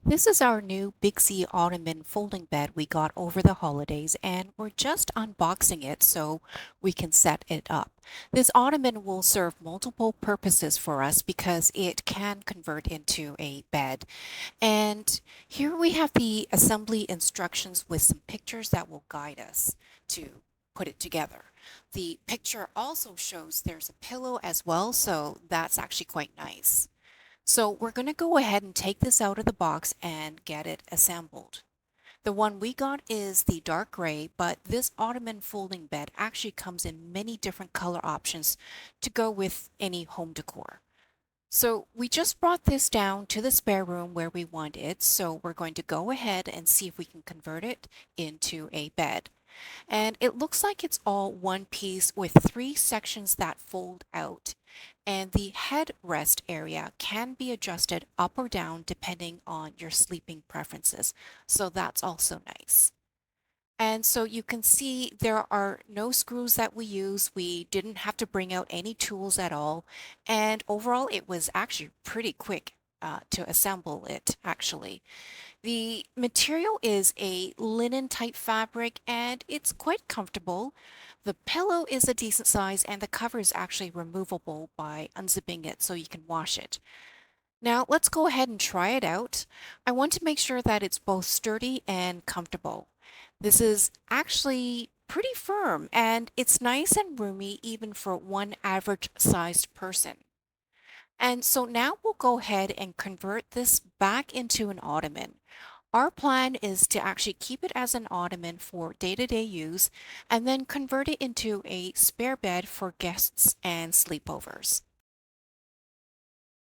This is our new bigsyy Ottoman folding bed we got over the holidays, and we're just unboxing it so we can set it up. This Ottoman will serve multiple purposes for us because it can convert into a bed. And here we have the assembly instructions with some pictures that will guide us to put it together. The picture also shows there's a pillow as well, so that's actually quite nice. So we're going to go ahead and take this out of the box and get it assembled. The one we got is the dark gray, but this Ottoman folding bed actually comes in many different color options to go with any home decor. So we just brought this down to the spare room where we want it, so we're going to go ahead and see if we can convert it into a bed. And it looks like it's all one piece with three sections that fold out. And the headrest area can be adjusted up or down depending on your sleeping preferences. So that's also nice. And so you can see there are no screws that we use. We didn't have to bring out any tools at all. And overall, it was actually pretty quick to assemble it, actually. The material is a linen type fabric and it's quite comfortable. The pillow is a decent size and the cover is actually removable by unzipping it so you can wash it. Now let's go ahead and try it out. I want to make sure that it's both sturdy and comfortable. This is actually pretty firm and it's nice and roomy even for one average sized person. And so now we'll go ahead and convert this back into an ottoman. Our plan is to actually keep it as an ottoman for day-to-day use and then convert it into a spare bed for guests and sleepovers.